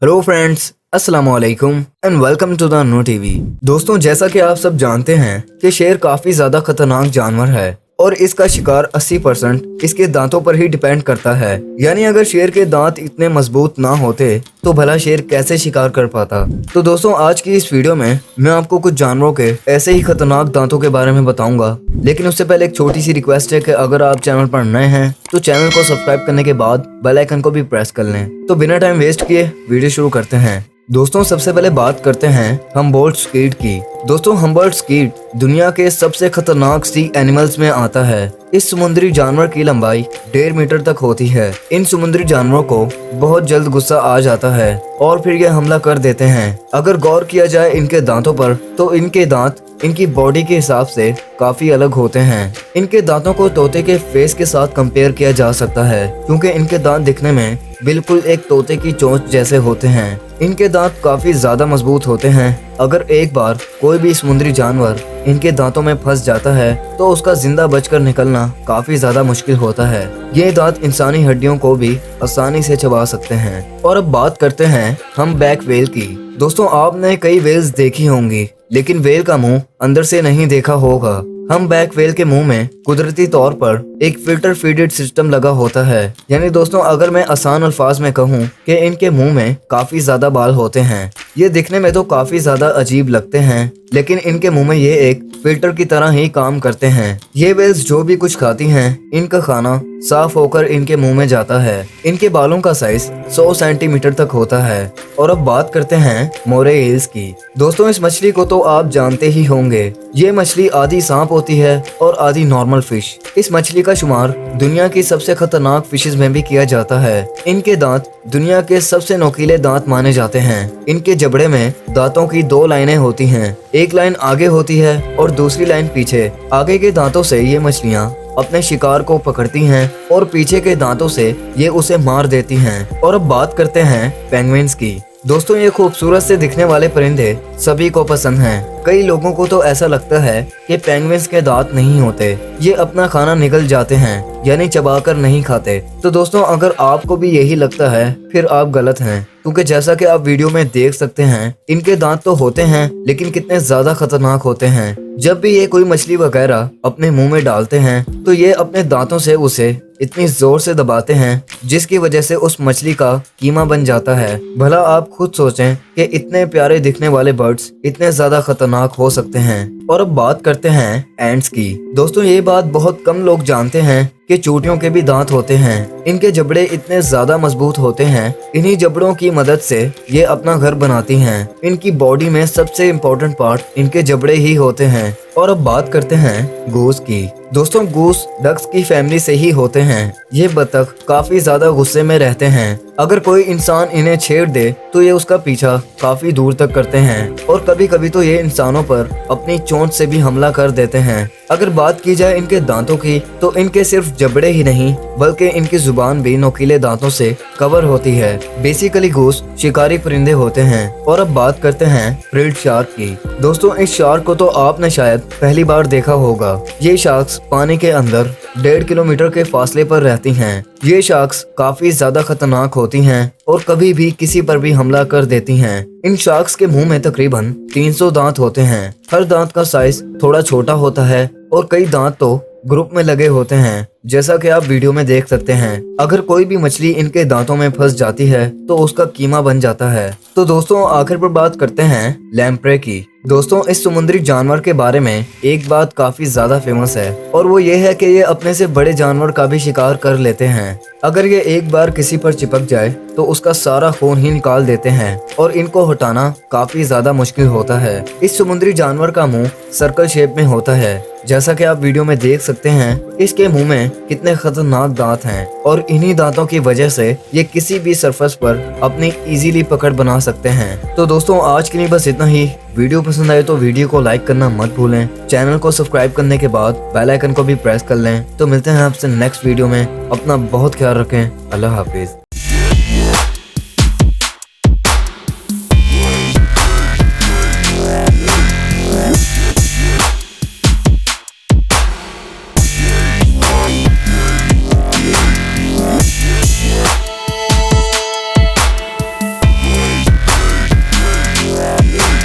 Hello friends, अस्सलाम वालेकुम and welcome to the no TV. दोस्तों, जैसा कि आप सब जानते हैं कि शेर काफी ज्यादा खतरनाक जानवर है और इसका शिकार 80% इसके दांतों पर ही डिपेंड करता है। यानी अगर शेर के दांत इतने मजबूत ना होते तो भला शेर कैसे शिकार कर पाता। तो दोस्तों, आज की इस वीडियो में मैं आपको कुछ जानवरों के ऐसे ही खतरनाक दांतों के बारे में बताऊंगा। लेकिन उससे पहले एक छोटी सी रिक्वेस्ट है कि अगर आप चैनल पर नए हैं तो चैनल को सब्सक्राइब करने के बाद बेल आइकन को भी प्रेस कर लें। तो बिना टाइम वेस्ट किए वीडियो शुरू करते हैं। दोस्तों, सबसे पहले बात करते हैं हम्बोल्ट स्क्विड की। दोस्तों, हम्बोल्ट स्क्विड दुनिया के सबसे खतरनाक सी एनिमल्स में आता है। इस समुद्री जानवर की लंबाई 1.5 मीटर तक होती है। इन समुद्री जानवरों को बहुत जल्द गुस्सा आ जाता है और फिर ये हमला कर देते हैं। अगर गौर किया जाए इनके दांतों पर तो इनके दांत इनकी बॉडी के हिसाब से काफी अलग होते हैं। इनके दांतों को तोते के फेस के साथ कंपेयर किया जा सकता है क्योंकि इनके दांत दिखने में बिल्कुल एक तोते की चोंच जैसे होते हैं। इनके दांत काफी ज्यादा मजबूत होते हैं। अगर एक बार कोई भी समुद्री जानवर इनके दांतों में फंस जाता है तो उसका जिंदा बचकर निकलना काफी ज्यादा मुश्किल होता है। ये दांत इंसानी हड्डियों को भी आसानी से चबा सकते हैं। और अब बात करते हैं हम बैक वेल की। दोस्तों, आपने कई वेल्स देखी होंगी लेकिन वेल का मुंह अंदर से नहीं देखा होगा। हम बैक वेल के मुंह में कुदरती तौर पर एक फिल्टर फीडेड सिस्टम लगा होता है। यानी दोस्तों, अगर मैं आसान अल्फाज में कहूँ कि इनके मुंह में काफी ज्यादा बाल होते हैं। ये दिखने में तो काफी ज्यादा अजीब लगते हैं लेकिन इनके मुंह में ये एक फिल्टर की तरह ही काम करते हैं। ये वेल्स जो भी कुछ खाती हैं, इनका खाना साफ होकर इनके मुंह में जाता है। इनके बालों का साइज 100 सेंटीमीटर तक होता है। और अब बात करते हैं मोरे ईल्स की। दोस्तों, इस मछली को तो आप जानते ही होंगे। ये मछली आधी सांप होती है और आधी नॉर्मल फिश। इस मछली का शुमार दुनिया की सबसे खतरनाक फिशेस में भी किया जाता है। इनके दांत दुनिया के सबसे नोकीले दांत माने जाते हैं। इनके जबड़े में दांतों की 2 लाइनें होती हैं। एक लाइन आगे होती है और दूसरी लाइन पीछे। आगे के दांतों से ये मछलियाँ अपने शिकार को पकड़ती हैं और पीछे के दांतों से ये उसे मार देती हैं। और अब बात करते हैं पेंगुइन्स की। दोस्तों, ये खूबसूरत से दिखने वाले परिंदे सभी को पसंद हैं। कई लोगों को तो ऐसा लगता है कि पेंगुइन्स के दांत नहीं होते, ये अपना खाना निगल जाते हैं यानी चबाकर नहीं खाते। तो दोस्तों, अगर आपको भी यही लगता है फिर आप गलत हैं क्योंकि जैसा कि आप वीडियो में देख सकते हैं इनके दांत तो होते हैं लेकिन कितने ज्यादा खतरनाक होते हैं। जब भी ये कोई मछली वगैरह अपने मुंह में डालते हैं तो ये अपने दांतों से उसे इतनी जोर से दबाते हैं जिसकी वजह से उस मछली का कीमा बन जाता है। भला आप खुद सोचें कि इतने प्यारे दिखने वाले बर्ड्स इतने ज्यादा खतरनाक हो सकते हैं। और अब बात करते हैं एंट्स की। दोस्तों, ये बात बहुत कम लोग जानते हैं कि चींटियों के भी दांत होते हैं। इनके जबड़े इतने ज्यादा मजबूत होते हैं। इन्हीं जबड़ों की मदद से ये अपना घर बनाती हैं। इनकी बॉडी में सबसे इम्पोर्टेंट पार्ट इनके जबड़े ही होते हैं। और अब बात करते हैं गूस की। दोस्तों, गूस डक्स की फैमिली से ही होते हैं। ये बतख काफी ज्यादा गुस्से में रहते हैं। अगर कोई इंसान इन्हें छेड़ दे तो ये उसका पीछा काफी दूर तक करते हैं और कभी कभी तो ये इंसानों पर अपनी चोंच से भी हमला कर देते हैं। अगर बात की जाए इनके दांतों की तो इनके सिर्फ जबड़े ही नहीं बल्कि इनकी जुबान भी नोकीले दांतों से कवर होती है। बेसिकली गूस शिकारी परिंदे होते हैं। और अब बात करते हैं फ्रिल्ड शार्क की। दोस्तों, इस शार्क को तो आपने शायद पहली बार देखा होगा। ये शार्क्स पानी के अंदर 1.5 किलोमीटर के फासले पर रहती हैं। ये शार्क्स काफी ज्यादा खतरनाक होती हैं और कभी भी किसी पर भी हमला कर देती हैं। इन शार्क्स के मुंह में तकरीबन 300 दांत होते हैं। हर दांत का साइज थोड़ा छोटा होता है और कई दांत तो ग्रुप में लगे होते हैं जैसा कि आप वीडियो में देख सकते हैं। अगर कोई भी मछली इनके दांतों में फंस जाती है तो उसका कीमा बन जाता है। तो दोस्तों, आखिर पर बात करते हैं लैम्प्रे की। दोस्तों, इस समुद्री जानवर के बारे में एक बात काफी ज्यादा फेमस है और वो ये है कि ये अपने से बड़े जानवर का भी शिकार कर लेते हैं। अगर ये एक बार किसी पर चिपक जाए तो उसका सारा खून ही निकाल देते हैं और इनको हटाना काफी ज्यादा मुश्किल होता है। इस समुद्री जानवर का मुंह सर्कल शेप में होता है जैसा कि आप वीडियो में देख सकते हैं। इसके मुंह में कितने खतरनाक दांत हैं और इन्हीं दांतों की वजह से ये किसी भी सरफेस पर अपनी इजीली पकड़ बना सकते हैं। तो दोस्तों, आज के लिए बस इतना ही। वीडियो पसंद आए तो वीडियो को लाइक करना मत भूलें। चैनल को सब्सक्राइब करने के बाद बेल आइकन को भी प्रेस कर लें। तो मिलते हैं आपसे नेक्स्ट वीडियो में। अपना बहुत ख्याल रखें। अल्लाह हाफिज।